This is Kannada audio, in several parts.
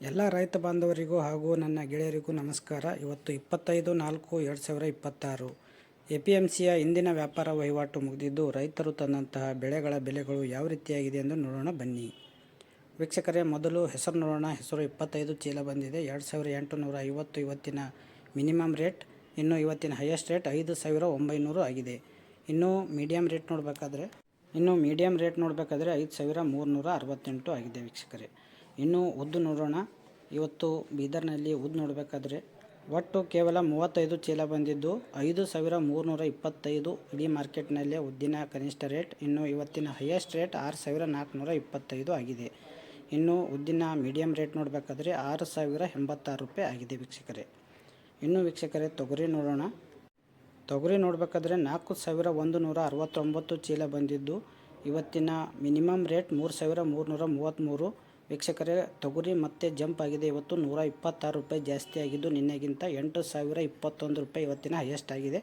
ಎಲ್ಲ ರೈತ ಬಾಂಧವರಿಗೂ ಹಾಗೂ ನನ್ನ ಗೆಳೆಯರಿಗೂ ನಮಸ್ಕಾರ. ಇವತ್ತು 25/4/2026 APMCಯ ಇಂದಿನ ವ್ಯಾಪಾರ ವಹಿವಾಟು ಮುಗಿದಿದ್ದು, ರೈತರು ತಂದಂತಹ ಬೆಳೆಗಳ ಬೆಲೆಗಳು ಯಾವ ರೀತಿಯಾಗಿದೆ ಎಂದು ನೋಡೋಣ ಬನ್ನಿ. ವೀಕ್ಷಕರೇ, ಮೊದಲು ಹೆಸರು ನೋಡೋಣ. ಹೆಸರು 25 ಚೀಲ ಬಂದಿದೆ, 2850 ಇವತ್ತಿನ ಮಿನಿಮಮ್ ರೇಟ್. ಇನ್ನು ಇವತ್ತಿನ ಹೈಯೆಸ್ಟ್ ರೇಟ್ 5900 ಆಗಿದೆ. ಇನ್ನು ಮೀಡಿಯಮ್ ರೇಟ್ ನೋಡಬೇಕಾದ್ರೆ 5368 ಆಗಿದೆ ವೀಕ್ಷಕರೇ. ಇನ್ನು ಉದ್ದು ನೋಡೋಣ. ಇವತ್ತು ಬೀದರ್ನಲ್ಲಿ ಉದ್ದು ನೋಡಬೇಕಾದ್ರೆ ಒಟ್ಟು ಕೇವಲ 35 ಚೀಲ ಬಂದಿದ್ದು 5325 ಇಡೀ ಮಾರ್ಕೆಟ್ನಲ್ಲೇ ಉದ್ದಿನ ಕನಿಷ್ಠ ರೇಟ್. ಇನ್ನು ಇವತ್ತಿನ ಹೈಯೆಸ್ಟ್ ರೇಟ್ 6425 ಆಗಿದೆ. ಇನ್ನು ಉದ್ದಿನ ಮೀಡಿಯಮ್ ರೇಟ್ ನೋಡಬೇಕಾದ್ರೆ 6086 ರೂಪಾಯಿ ಆಗಿದೆ ವೀಕ್ಷಕರೇ. ಇನ್ನು ವೀಕ್ಷಕರೇ, ತೊಗರಿ ನೋಡೋಣ. ತೊಗರಿ ನೋಡಬೇಕಾದ್ರೆ 4169 ಚೀಲ ಬಂದಿದ್ದು, ಇವತ್ತಿನ ಮಿನಿಮಮ್ ರೇಟ್ 3333 ವೀಕ್ಷಕರೇ. ತೊಗರಿ ಮತ್ತೆ ಜಂಪ್ ಆಗಿದೆ. ಇವತ್ತು 126 ರೂಪಾಯಿ ಜಾಸ್ತಿ ಆಗಿದ್ದು, ನಿನ್ನೆಗಿಂತ 8021 ರೂಪಾಯಿ ಇವತ್ತಿನ ಹೈಯೆಸ್ಟ್ ಆಗಿದೆ.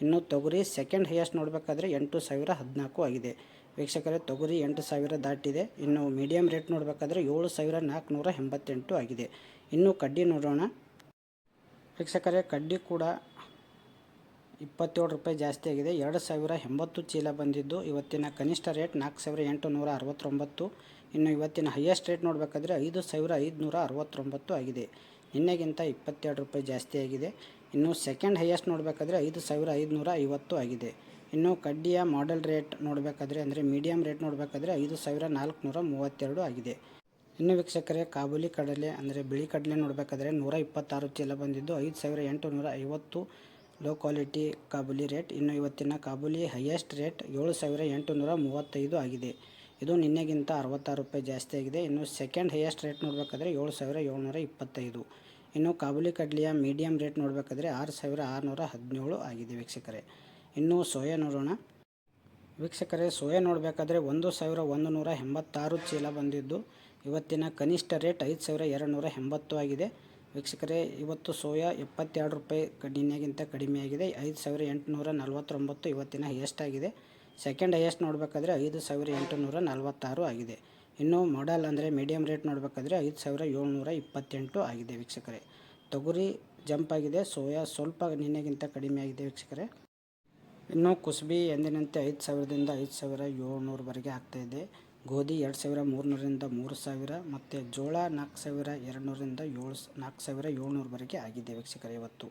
ಇನ್ನು ತೊಗರಿ ಸೆಕೆಂಡ್ ಹೈಯೆಸ್ಟ್ ನೋಡಬೇಕಾದ್ರೆ 8014 ಆಗಿದೆ ವೀಕ್ಷಕರೇ. ತೊಗರಿ 8000 ದಾಟಿದೆ. ಇನ್ನು ಮೀಡಿಯಮ್ ರೇಟ್ ನೋಡಬೇಕಾದ್ರೆ 7488 ಆಗಿದೆ. ಇನ್ನು ಕಡ್ಡಿ ನೋಡೋಣ ವೀಕ್ಷಕರೇ. ಕಡ್ಡಿ ಕೂಡ 27 ರೂಪಾಯಿ ಜಾಸ್ತಿ ಆಗಿದೆ. 2080 ಚೀಲ ಬಂದಿದ್ದು, ಇವತ್ತಿನ ಕನಿಷ್ಠ ರೇಟ್ 4869. ಇನ್ನು ಇವತ್ತಿನ ಹೈಯೆಸ್ಟ್ ರೇಟ್ ನೋಡಬೇಕಾದ್ರೆ 5569 ಆಗಿದೆ. ನಿನ್ನೆಗಿಂತ 22 ರೂಪಾಯಿ ಜಾಸ್ತಿ ಆಗಿದೆ. ಇನ್ನು ಸೆಕೆಂಡ್ ಹೈಯೆಸ್ಟ್ ನೋಡಬೇಕಾದ್ರೆ 5550 ಆಗಿದೆ. ಇನ್ನು ಕಡ್ಡಿಯ ಮಾಡೆಲ್ ರೇಟ್ ನೋಡಬೇಕಾದ್ರೆ ಅಂದರೆ ಮೀಡಿಯಮ್ ರೇಟ್ ನೋಡಬೇಕಾದ್ರೆ 5432 ಆಗಿದೆ. ಇನ್ನು ವೀಕ್ಷಕರೇ, ಕಾಬೂಲಿ ಕಡಲೆ ಅಂದರೆ ಬಿಳಿ ಕಡಲೆ ನೋಡಬೇಕಾದ್ರೆ 126 ಚೀಲ ಬಂದಿದ್ದು 5850 ಲೋ ಕ್ವಾಲಿಟಿ ಕಾಬೂಲಿ ರೇಟ್. ಇನ್ನು ಇವತ್ತಿನ ಕಾಬೂಲಿ ಹೈಯೆಸ್ಟ್ ರೇಟ್ 7835 ಆಗಿದೆ. ಇದು ನಿನ್ನೆಗಿಂತ 66 ರೂಪಾಯಿ ಜಾಸ್ತಿ ಆಗಿದೆ. ಇನ್ನು ಸೆಕೆಂಡ್ ಹೈಯೆಸ್ಟ್ ರೇಟ್ ನೋಡಬೇಕಾದ್ರೆ 7725. ಇನ್ನು ಕಾಬೂಲಿ ಕಡ್ಲೆಯ ಮೀಡಿಯಮ್ ರೇಟ್ ನೋಡಬೇಕಾದ್ರೆ 6617 ಆಗಿದೆ ವೀಕ್ಷಕರೇ. ಇನ್ನು ಸೋಯಾ ನೋಡೋಣ ವೀಕ್ಷಕರೇ. ಸೋಯಾ ನೋಡಬೇಕಾದ್ರೆ 1186 ಚೀಲ ಬಂದಿದ್ದು, ಇವತ್ತಿನ ಕನಿಷ್ಠ ರೇಟ್ 5280 ಆಗಿದೆ ವೀಕ್ಷಕರೇ. ಇವತ್ತು ಸೋಯಾ 72 ರೂಪಾಯಿ ನಿನ್ನೆಗಿಂತ ಕಡಿಮೆಯಾಗಿದೆ. 5849 ಇವತ್ತಿನ ಹೈಯೆಸ್ಟ್ ಆಗಿದೆ. ಸೆಕೆಂಡ್ ಹೈಯೆಸ್ಟ್ ನೋಡಬೇಕಾದ್ರೆ 5846 ಆಗಿದೆ. ಇನ್ನು ಮಾಡೆಲ್ ಅಂದರೆ ಮೀಡಿಯಮ್ ರೇಟ್ ನೋಡಬೇಕಾದ್ರೆ 5728 ಆಗಿದೆ ವೀಕ್ಷಕರೇ. ತೊಗರಿ ಜಂಪ್ ಆಗಿದೆ. ಸೋಯಾ ಸ್ವಲ್ಪ ನಿನ್ನೆಗಿಂತ ಕಡಿಮೆಯಾಗಿದೆ ವೀಕ್ಷಕರೇ. ಇನ್ನು ಕುಸ್ಬಿ ಎಂದಿನಂತೆ 5000ದಿಂದ 5700ವರೆಗೆ ಆಗ್ತಾಯಿದೆ. ಗೋಧಿ 2300ರಿಂದ 3000 ಮತ್ತು ಜೋಳ 4200ರಿಂದ 4700ವರೆಗೆ ಆಗಿದೆ ವೀಕ್ಷಕರೇ ಇವತ್ತು.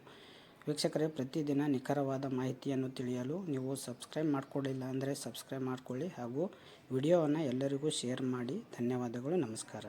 ವೀಕ್ಷಕರೇ, ಪ್ರತಿದಿನ ನಿಖರವಾದ ಮಾಹಿತಿಯನ್ನು ತಿಳಿಯಲು ನೀವು ಸಬ್ಸ್ಕ್ರೈಬ್ ಮಾಡಿಕೊಂಡಿಲ್ಲ ಅಂದರೆ ಸಬ್ಸ್ಕ್ರೈಬ್ ಮಾಡಿಕೊಳ್ಳಿ ಹಾಗೂ ವಿಡಿಯೋವನ್ನು ಎಲ್ಲರಿಗೂ ಶೇರ್ ಮಾಡಿ. ಧನ್ಯವಾದಗಳು, ನಮಸ್ಕಾರ.